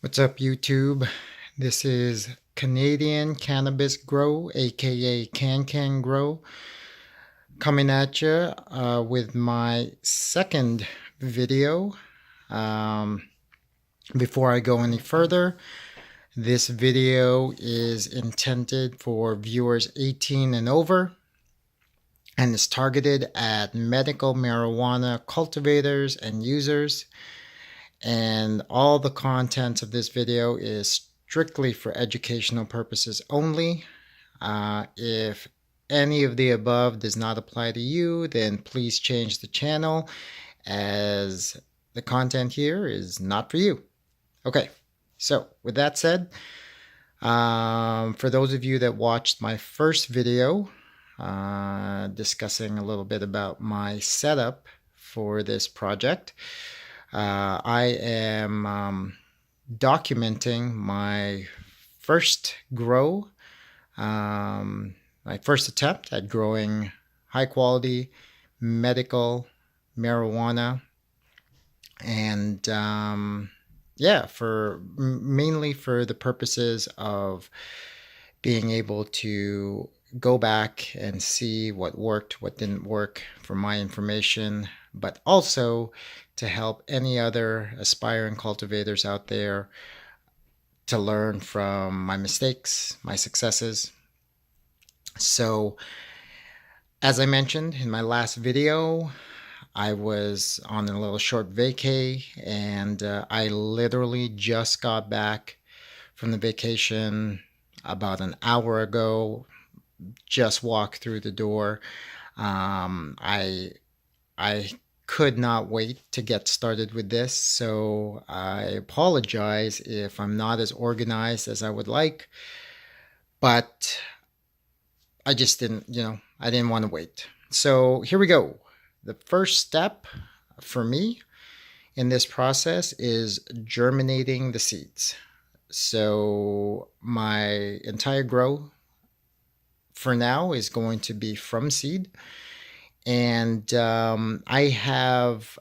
What's up, YouTube? This is Canadian Cannabis Grow, aka Can Grow, coming at you with my second video. Um, Before I go any further, this video is intended for viewers 18 and over and is targeted at medical marijuana cultivators and users. And all the content of this video is strictly for educational purposes only. If any of the above does not apply to you, then please change the channel, as the content here is not for you. Okay, so with that said, for those of you that watched my first video discussing a little bit about my setup for this project, I am documenting my first grow, my first attempt at growing high quality medical marijuana, and yeah, mainly for the purposes of being able to go back and see what worked, what didn't work for my information, but also to help any other aspiring cultivators out there to learn from my mistakes, my successes. So, as I mentioned in my last video, I was on a little short vacay, and I literally just got back from the vacation about an hour ago. Just walked through the door. I could not wait to get started with this, so I apologize if I'm not as organized as I would like, but I just didn't, I didn't want to wait. So here we go. The first step for me in this process is germinating the seeds. So my entire grow for now is going to be from seed. And I have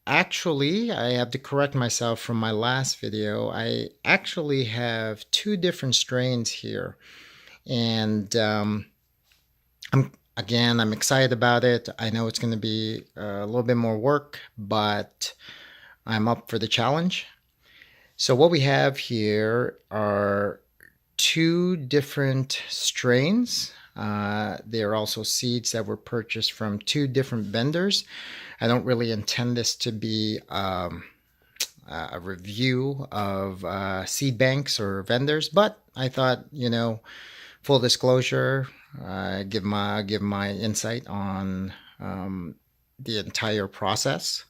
to correct myself from my last video. I actually have two different strains here. And I'm excited about it. I know it's going to be a little bit more work, but I'm up for the challenge. So what we have here are two different strains. They are also seeds that were purchased from two different vendors. I don't really intend this to be a review of seed banks or vendors, but I thought, full disclosure, give my insight on the entire process.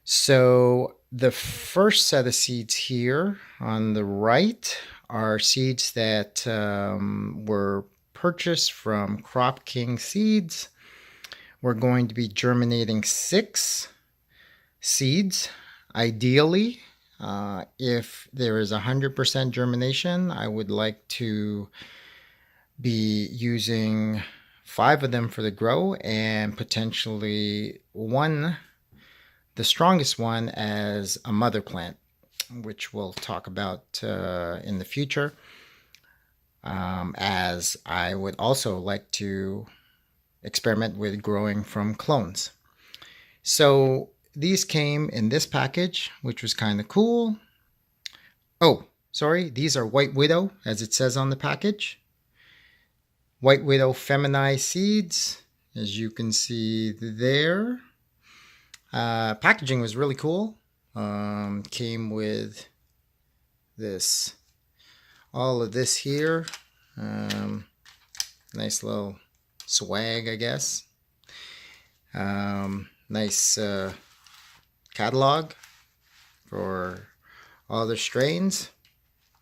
So the first set of seeds here on the right are seeds that were purchased from Crop King Seeds. We're going to be germinating 6 seeds. Ideally, if there is 100% germination, I would like to be using 5 of them for the grow, and potentially one, the strongest one, as a mother plant, which we'll talk about in the future. As I would also like to experiment with growing from clones. So these came in this package, which was kind of cool. Oh, sorry, these are White Widow, as it says on the package. White Widow feminized seeds, as you can see there. Packaging was really cool. Came with this, all of this here. Nice little swag, I guess. Nice catalog for all the strains.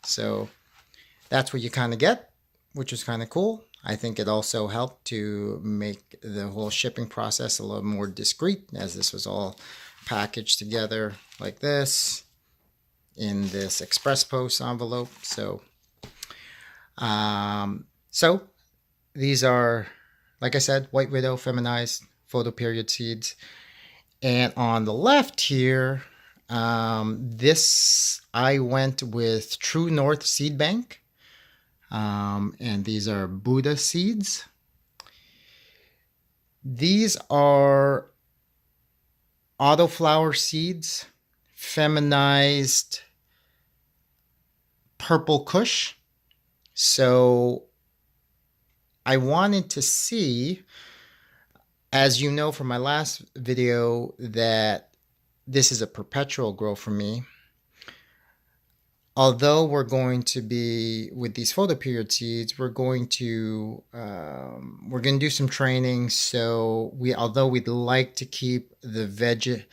So that's what you kind of get, which is kind of cool. I think it also helped to make the whole shipping process a little more discreet, as this was all packaged together like this in this express post envelope. So these are, like I said, White Widow feminized photoperiod seeds. And on the left here, this I went with True North Seed Bank, and these are Buddha seeds. These are autoflower seeds, feminized purple kush. So I wanted to see, as you know from my last video, that this is a perpetual grow for me. Although we're going to be with these photoperiod seeds, we're going to do some training. So although we'd like to keep the veg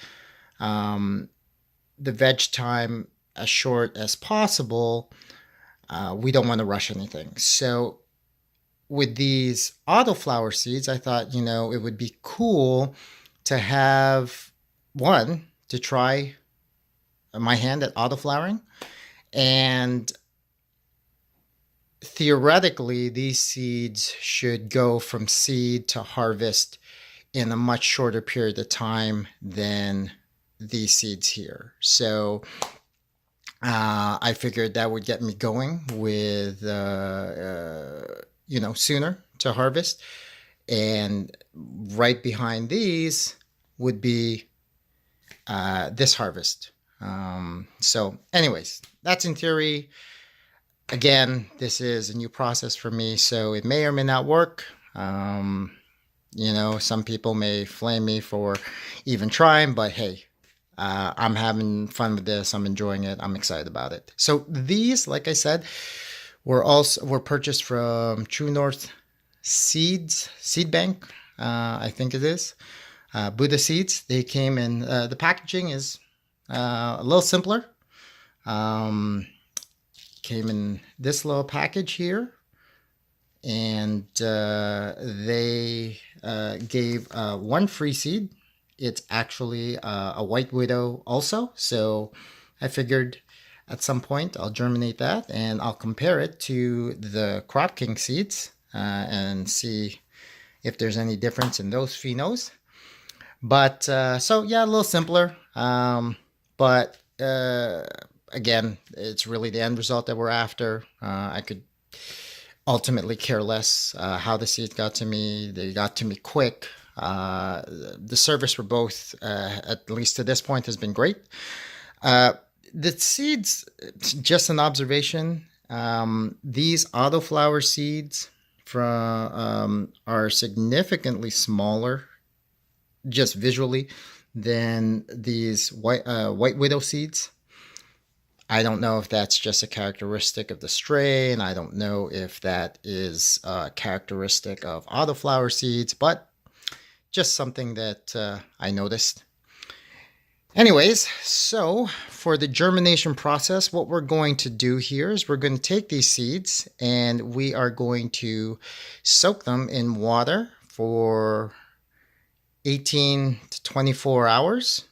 time as short as possible, we don't want to rush anything. So with these autoflower seeds, I thought, it would be cool to have one to try my hand at autoflowering. And theoretically, these seeds should go from seed to harvest in a much shorter period of time than these seeds here. So I figured that would get me going with, sooner to harvest. And right behind these would be this harvest. So anyways, that's in theory. Again, this is a new process for me, so it may or may not work. Some people may flame me for even trying, but hey, I'm having fun with this. I'm enjoying it. I'm excited about it. So these, like I said, were purchased from True North Seed Bank, I think it is. Buddha seeds. They came in. The packaging is a little simpler. Came in this little package here, and they gave one free seed. It's actually a white widow also, so I figured at some point I'll germinate that and I'll compare it to the Crop King seeds and see if there's any difference in those phenos. But so yeah, a little simpler. But again, it's really the end result that we're after. I could ultimately care less how the seeds got to me. They got to me quick. The service for both, at least to this point, has been great. The seeds, just an observation, these autoflower seeds are significantly smaller, just visually, than these white widow seeds. I don't know if that's just a characteristic of the strain. I don't know if that is a characteristic of autoflower seeds, but just something that I noticed. Anyways, so for the germination process, what we're going to do here is we're going to take these seeds and we are going to soak them in water for 18 to 24 hours,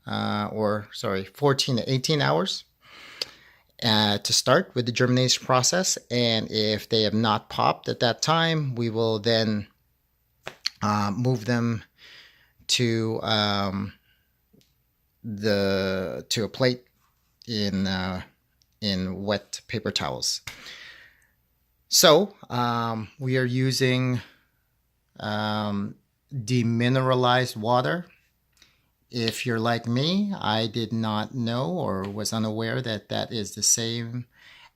14 to 18 hours to start with the germination process. And if they have not popped at that time, we will then move them to a plate in wet paper towels. So we are using demineralized water. If you're like me, I did not know or was unaware that that is the same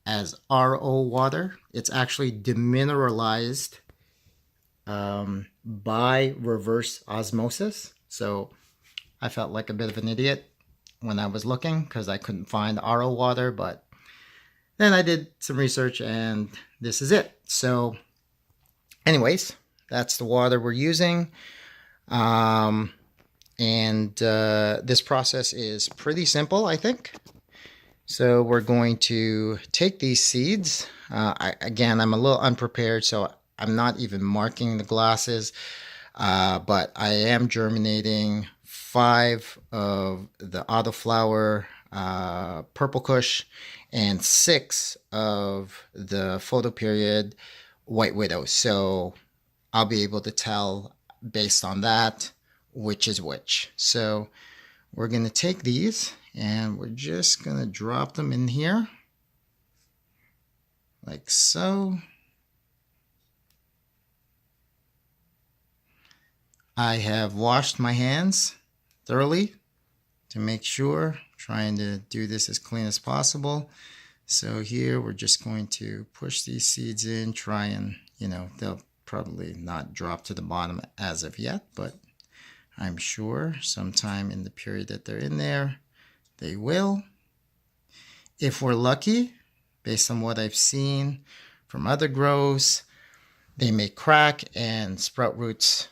as RO water. It's actually demineralized by reverse osmosis. So I felt like a bit of an idiot when I was looking because I couldn't find RO water, but then I did some research and this is it. So anyways, that's the water we're using. This process is pretty simple, I think. So we're going to take these seeds. I'm a little unprepared, so I'm not even marking the glasses, but I am germinating 5 of the autoflower purple kush and 6 of the photoperiod white widow. So I'll be able to tell based on that which is which. So we're going to take these And we're just going to drop them in here like so. I have washed my hands thoroughly to make sure, trying to do this as clean as possible. So here we're just going to push these seeds in, try and, they'll probably not drop to the bottom as of yet, but I'm sure sometime in the period that they're in there, they will. If we're lucky, based on what I've seen from other grows, they may crack and sprout roots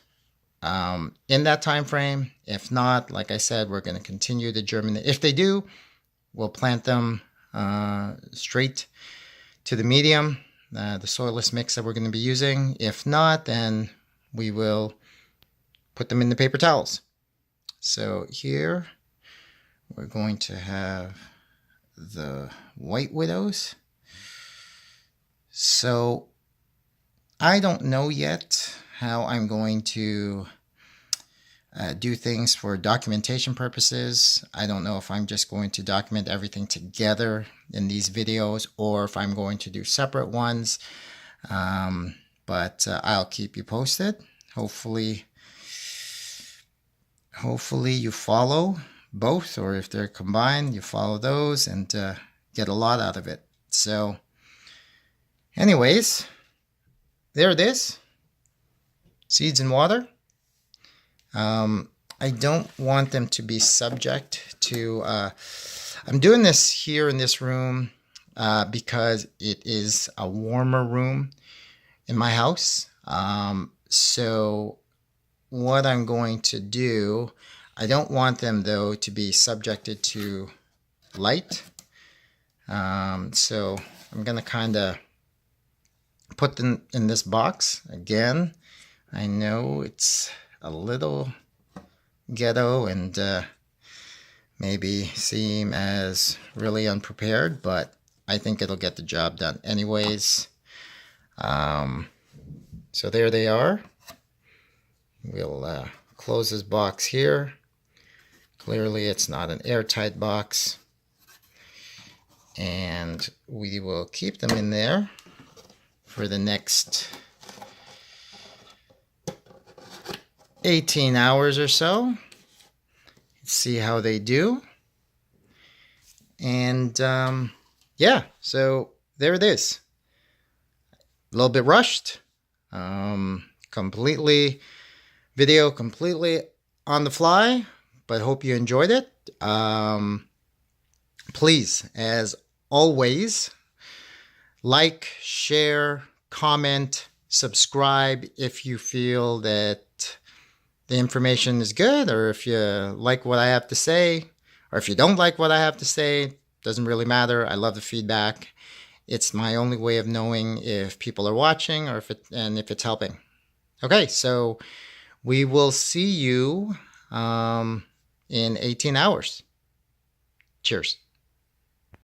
in that time frame. If not, like I said, we're going to continue to germinate. If they do, we'll plant them straight to the medium, the soilless mix that we're going to be using. If not, then we will put them in the paper towels. So here we're going to have the white widows. So I don't know yet how I'm going to do things for documentation purposes. I don't know if I'm just going to document everything together in these videos or if I'm going to do separate ones. But I'll keep you posted. Hopefully you follow both, or if they're combined, you follow those and get a lot out of it. So anyways, there it is. Seeds in water. I don't want them to be subject to, I'm doing this here in this room because it is a warmer room in my house. So what I'm going to do, I don't want them though to be subjected to light. So I'm going to kind of put them in this box. Again, I know it's a little ghetto and maybe seem as really unprepared, but I think it'll get the job done anyways. So there they are. We'll close this box here. Clearly it's not an airtight box, and we will keep them in there for the next 18 hours or so. See how they do. And yeah, so there it is. A little bit rushed. Completely on the fly, but hope you enjoyed it. Please, as always, like, share, comment, subscribe if you feel that the information is good, or if you like what I have to say, or if you don't like what I have to say. Doesn't really matter. I love the feedback. It's my only way of knowing if people are watching or if it's helping. Okay, so we will see you in 18 hours. Cheers.